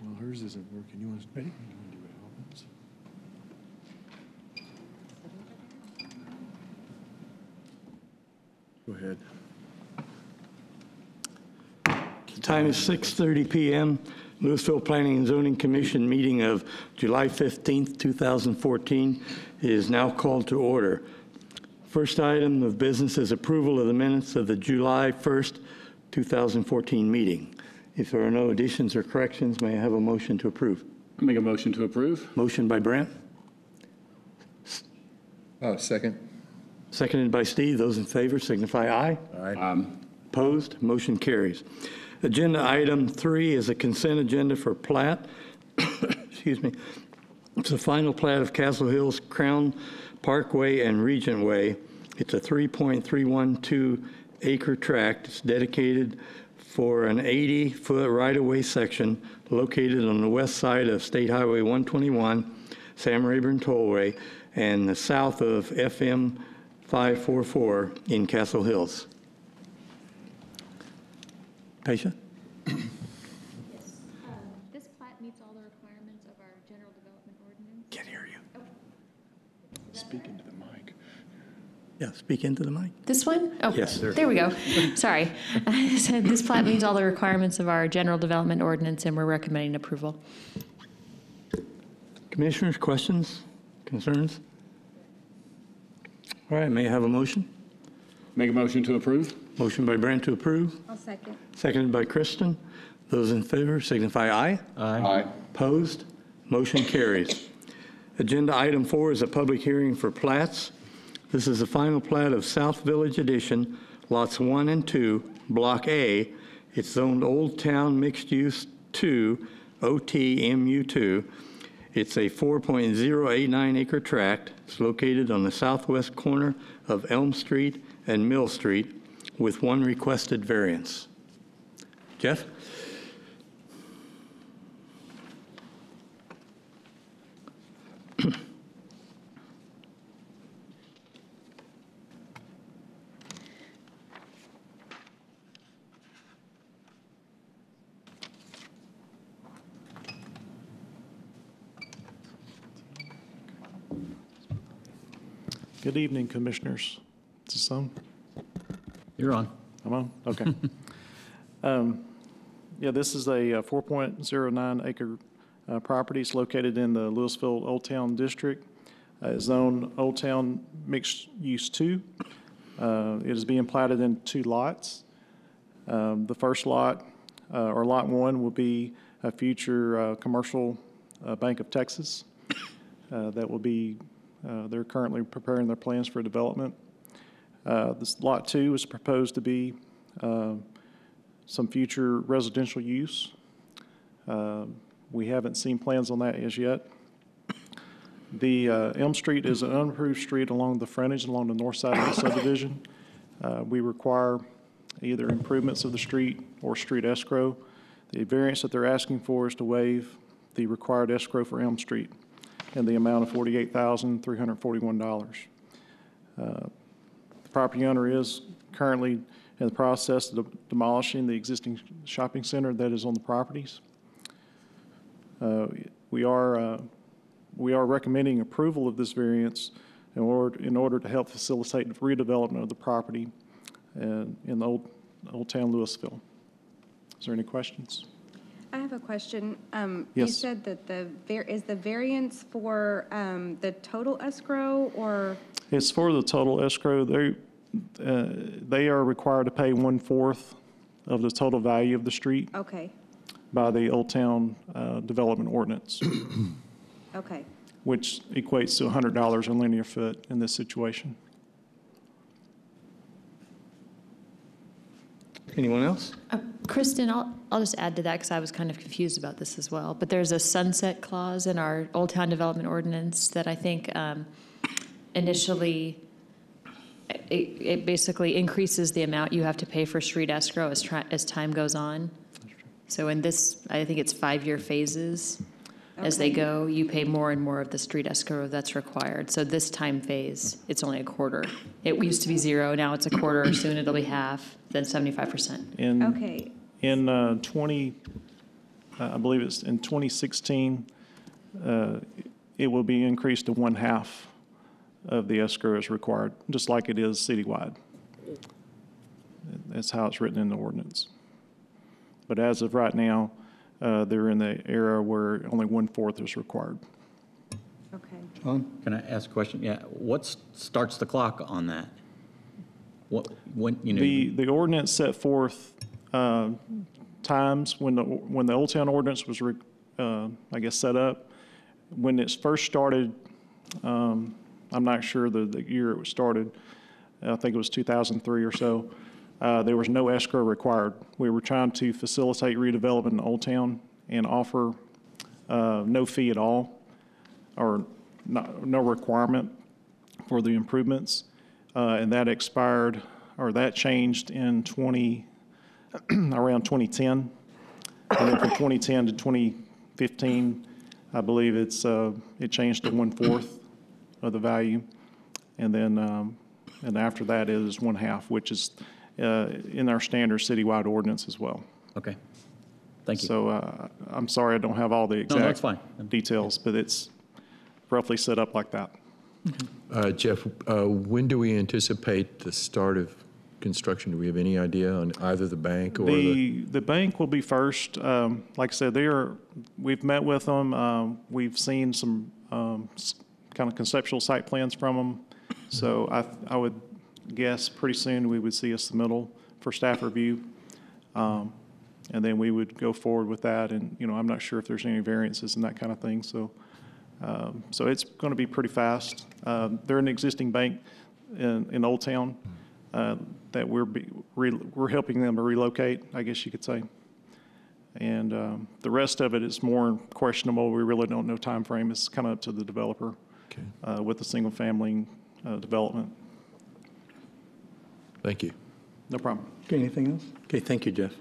Well, hers isn't working. You want to ready? You want to do it all at once? Go ahead. The time is 6:30 p.m. Lewisville Planning and Zoning Commission meeting of July 15th, 2014 is now called to order. First item of business is approval of the minutes of the July 1st, 2014 meeting. If there are no additions or corrections, may I have a motion to approve? I'll make a motion to approve. Motion by Brent. Second. Seconded by Steve. Those in favor signify aye. Aye. Opposed? Motion carries. Agenda item 3 is a consent agenda for plat. Excuse me. It's the final plat of Castle Hills Crown Parkway and Regent Way. It's a 3.312 acre tract. It's dedicated for an 80-foot right-of-way section located on the west side of State Highway 121, Sam Rayburn Tollway, and the south of FM 544 in Castle Hills. Paisha? This plat meets all the requirements of our general development ordinance. Can't hear you. Speak into the mic. Yeah, speak into the mic. This one? Oh, Yes, sir. There we go. Sorry. I said this plat meets all the requirements of our general development ordinance, and we're recommending approval. Commissioners, questions, concerns? All right, may I have a motion? Make a motion to approve. Motion by Brent to approve, I'll second. seconded by Kristen. Those in favor signify aye. Aye. Opposed? Motion carries. Agenda item 4 is a public hearing for plats. This is the final plat of South Village Edition, lots 1 and 2, Block A. It's zoned Old Town Mixed Use 2, OTMU2. It's a 4.089 acre tract. It's located on the southwest corner of Elm Street and Mill Street with 1 requested variance. Jeff? Good evening, Commissioners. Is this on? You're on. I'm on? Okay. Yeah, this is a 4.09 acre property. It's located in the Lewisville Old Town District. It's zoned Old Town Mixed Use 2. It is being platted in 2 lots. The first lot, or Lot 1, will be a future commercial Bank of Texas that will be they're currently preparing their plans for development. This Lot 2 is proposed to be some future residential use. We haven't seen plans on that as yet. The Elm Street is an unapproved street along the frontage, along the north side of the subdivision. We require either improvements of the street or street escrow. The variance that they're asking for is to waive the required escrow for Elm Street in the amount of $48,341. The property owner is currently in the process of demolishing the existing shopping center that is on the properties. We are recommending approval of this variance in order to help facilitate the redevelopment of the property in the Old Town Lewisville. Is there any questions? I have a question. Yes. You said that is the variance for the total escrow, or? It's for the total escrow. They are required to pay 1/4 of the total value of the street Okay, by the Old Town Development Ordinance, okay. which equates to $100 a linear foot in this situation. Anyone else? Kristen, I'll just add to that because I was kind of confused about this as well. But there's a sunset clause in our Old Town Development Ordinance that I think initially it basically increases the amount you have to pay for street escrow as time goes on. So in this, I think it's 5-year phases. As they go, you pay more and more of the street escrow that's required. So this time phase, it's only a quarter. It used to be 0, now it's a quarter, soon it'll be half, then 75%. In Okay. In 20 I believe it's in 2016, it will be increased to 1/2 of the escrow as required, just like it is citywide. That's how it's written in the ordinance. But as of right now, they're in the era where only 1/4 is required. Okay. John? Can I ask a question? Yeah, what starts the clock on that? When, you know? The ordinance set forth times when the Old Town ordinance was, I guess, set up. When it first started, I'm not sure the year it was started. I think it was 2003 or so. There was no escrow required. We were trying to facilitate redevelopment in Old Town and offer no fee at all, or no requirement for the improvements. And that expired, or that changed in around 2010. And then from 2010 to 2015, I believe it changed to 1/4 of the value. And then, and after that it is 1/2, which is in our standard citywide ordinance as well. Okay, thank you. So I'm sorry I don't have all the No, that's exact fine. details, but it's roughly set up like that. Jeff, when do we anticipate the start of construction? Do we have any idea on either the bank or The bank will be first. Like I said, we've met with them. We've seen some kind of conceptual site plans from them. So I would guess pretty soon we would see a submittal for staff review. And then we would go forward with that. And, I'm not sure if there's any variances and that kind of thing. So it's going to be pretty fast. They're an existing bank in Old Town that we're helping them to relocate, I guess you could say. And the rest of it is more questionable. We really don't know time frame. It's kind of up to the developer with the single family development. Thank you. No problem. Okay, anything else? Okay, thank you, Jeff.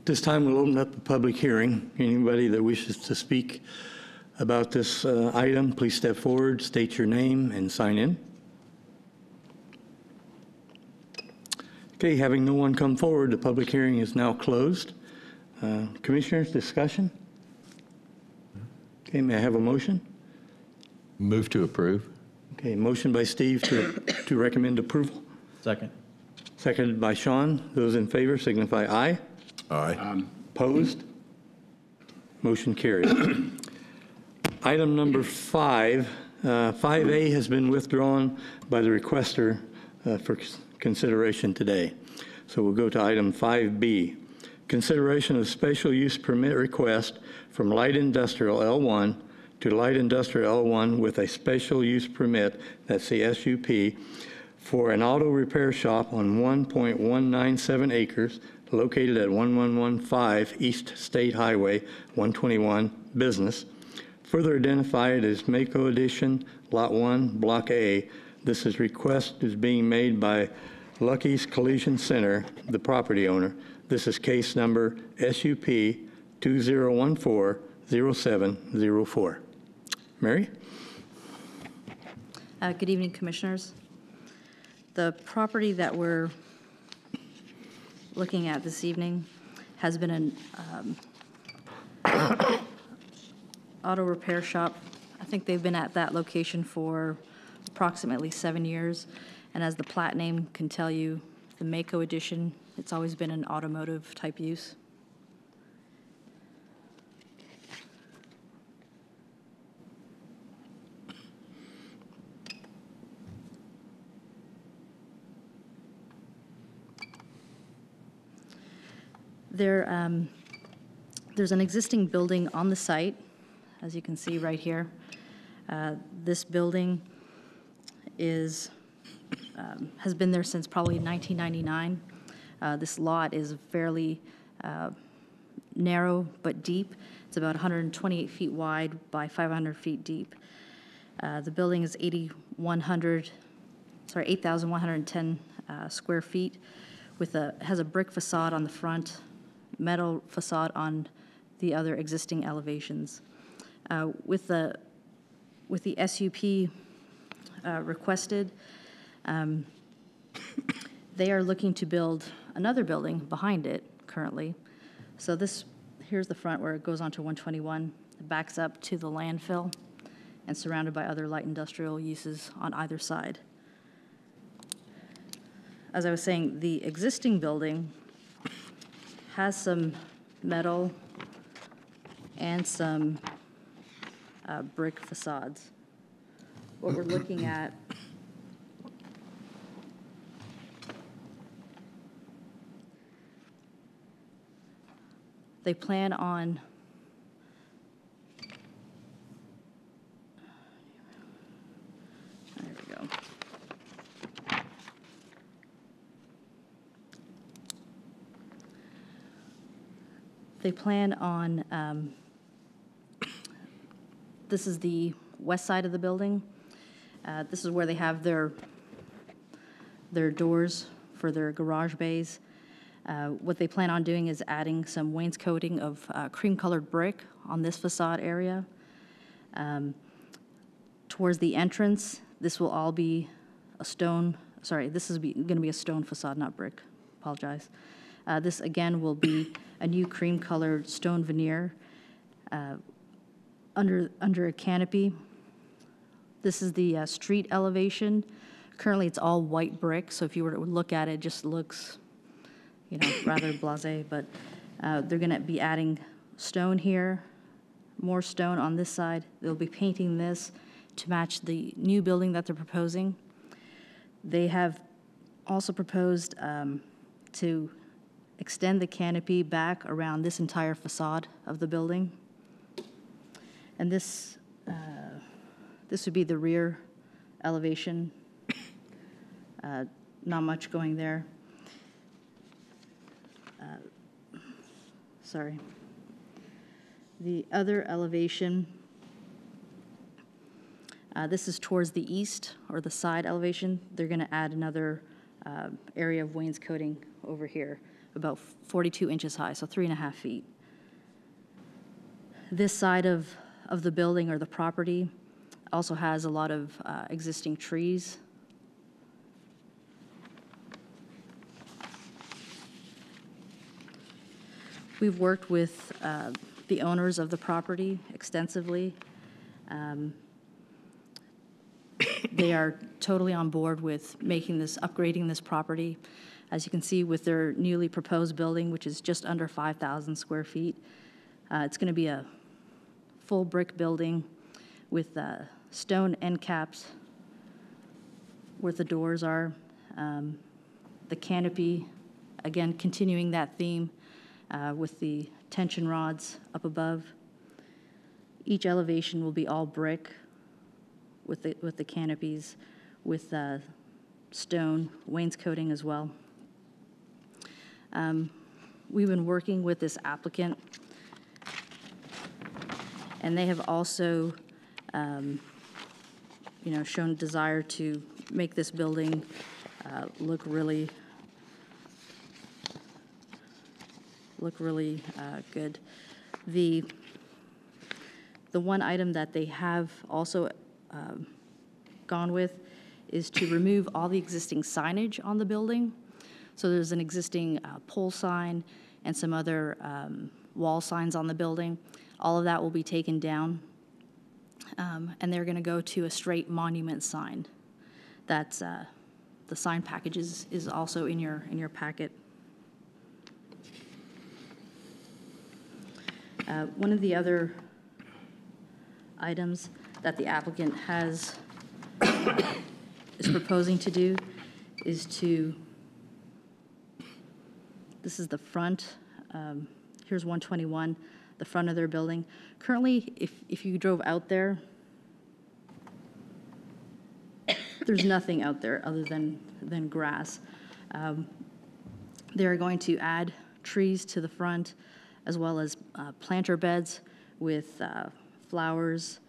This time we'll open up the public hearing. Anybody that wishes to speak about this item, please step forward, state your name, and sign in. Okay, having no one come forward, the public hearing is now closed. Commissioners, discussion? Okay, may I have a motion? Move to approve. Okay, motion by Steve to recommend approval. Second. Seconded by Sean. Those in favor signify aye. Aye. Opposed? Motion carries. Item number 5, 5A has been withdrawn by the requester for consideration today. So we'll go to item 5B. Consideration of special use permit request from Light Industrial L1 to Light Industrial L1 with a special use permit, that's the SUP, for an auto repair shop on 1.197 acres located at 1115 East State Highway 121 Business, further identified as Mako Edition, Lot 1, Block A. This request is being made by Lucky's Collision Center, the property owner. This is case number SUP 2014-0704. Mary? Good evening, Commissioners. The property that we're looking at this evening has been an auto repair shop. I think they've been at that location for approximately 7 years. And as the plat name can tell you, the Mako Edition, it's always been an automotive type use. There's an existing building on the site, as you can see right here. This building has been there since probably 1999. This lot is fairly narrow but deep. It's about 128 feet wide by 500 feet deep. The building is 8,110 square feet has a brick facade on the front, metal facade on the other existing elevations. With the SUP requested, they are looking to build another building behind it currently. So this here's the front where it goes onto 121. It backs up to the landfill and surrounded by other light industrial uses on either side. As I was saying, the existing building has some metal and some brick facades. What we're looking at they plan on there we go. They plan on this is the west side of the building. This is where they have their doors for their garage bays. What they plan on doing is adding some wainscoting of cream-colored brick on this facade area. Towards the entrance, this will all be a stone, sorry, this is going to be a stone facade, not brick, apologize. This, again, will be a new cream-colored stone veneer under a canopy. This is the street elevation. Currently, it's all white brick, so if you were to look at it, it just looks, you know, rather blasé, but they're going to be adding stone here, more stone on this side. They'll be painting this to match the new building that they're proposing. They have also proposed to extend the canopy back around this entire facade of the building. And this would be the rear elevation. Not much going there. Sorry. The other elevation, this is towards the east, or the side elevation. They're going to add another area of wainscoting over here, about 42 inches high, so 3.5 feet. This side of the building or the property also has a lot of existing trees. We've worked with the owners of the property extensively. They are totally on board with upgrading this property. As you can see with their newly proposed building, which is just under 5,000 square feet, it's going to be a full brick building with stone end caps where the doors are. The canopy, again, continuing that theme with the tension rods up above. Each elevation will be all brick with the canopies, with stone wainscoting as well. We've been working with this applicant, and they have also, shown desire to make this building look really good. The one item that they have also gone with is to remove all the existing signage on the building. So there's an existing pole sign and some other wall signs on the building. All of that will be taken down, and they're going to go to a straight monument sign. That's the sign package is also in your packet. One of the other items that the applicant is proposing to do is this is the front, here's 121, the front of their building. Currently, if you drove out there, there's nothing out there other than grass. They're going to add trees to the front, as well as planter beds with flowers,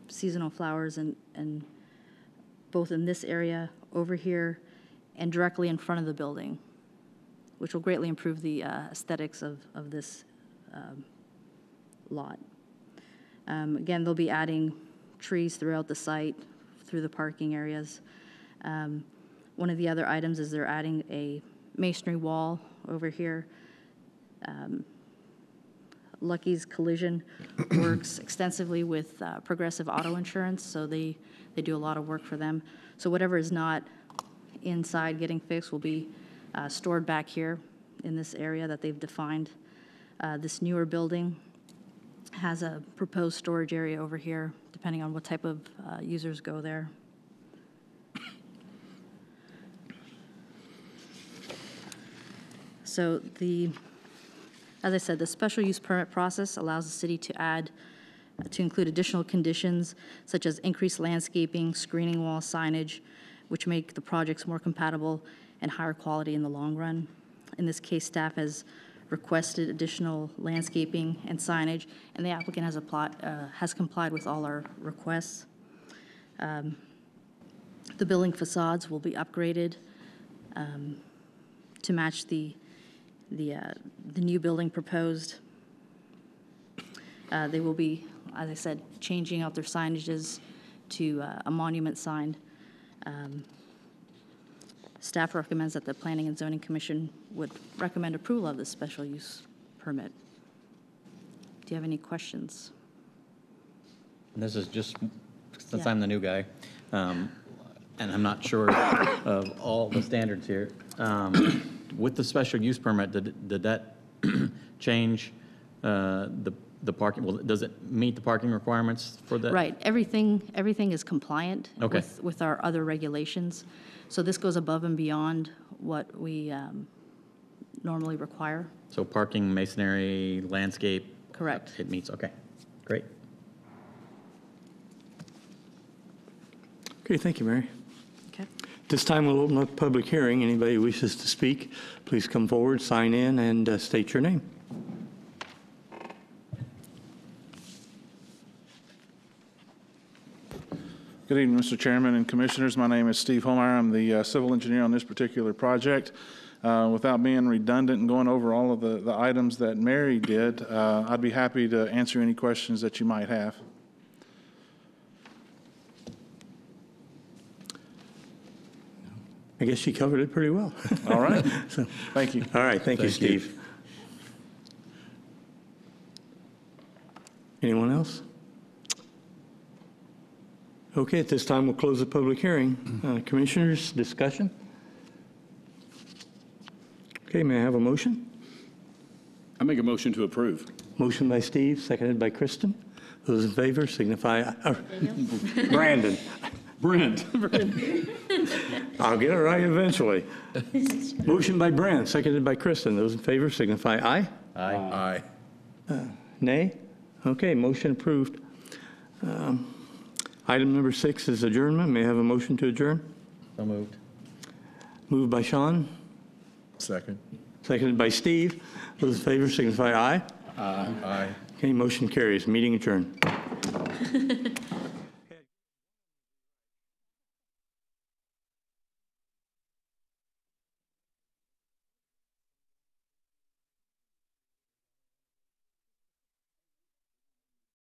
seasonal flowers, and both in this area over here and directly in front of the building, which will greatly improve the aesthetics of this lot. Again, they'll be adding trees throughout the site, through the parking areas. One of the other items is they're adding a masonry wall over here. Lucky's Collision works extensively with Progressive Auto Insurance, so they do a lot of work for them. So whatever is not inside getting fixed will be stored back here in this area that they've defined. This newer building has a proposed storage area over here, depending on what type of users go there. So as I said, the special use permit process allows the city to include additional conditions such as increased landscaping, screening wall signage, which make the projects more compatible and higher quality in the long run. In this case, staff has requested additional landscaping and signage, and the applicant has complied with all our requests. The building facades will be upgraded to match the new building proposed. They will be, as I said, changing out their signages to a monument sign. Staff recommends that the Planning and Zoning Commission would recommend approval of this special use permit. Do you have any questions? This is just, since Yeah. I'm the new guy, and I'm not sure of all the standards here, with the special use permit, did that change the parking? Well, does it meet the parking requirements for that? Right, everything is compliant Okay. with our other regulations. So this goes above and beyond what we normally require. So parking, masonry, landscape? Correct. It meets, okay, great. Okay, thank you, Mary. Okay. This time we'll open up a public hearing. Anybody who wishes to speak, please come forward, sign in, and state your name. Good evening, Mr. Chairman and Commissioners. My name is Steve Holmeyer. I'm the civil engineer on this particular project. Without being redundant and going over all of the items that Mary did, I'd be happy to answer any questions that you might have. I guess she covered it pretty well. All right. So, Thank you. all right, thank you, Thank you. Steve. Anyone else? Okay, at this time, we'll close the public hearing. Commissioners, discussion? Okay, may I have a motion? I make a motion to approve. Motion by Steve, seconded by Kristen. Those in favor signify, Brandon. Brent. I'll get it right eventually. Motion by Brent, seconded by Kristen. Those in favor signify aye. Aye. Nay? Okay, motion approved. Item number 6 is adjournment. May I have a motion to adjourn? So moved. Moved by Sean, Second. seconded by Steve. Those in favor signify aye. Aye. Okay, motion carries. Meeting adjourned.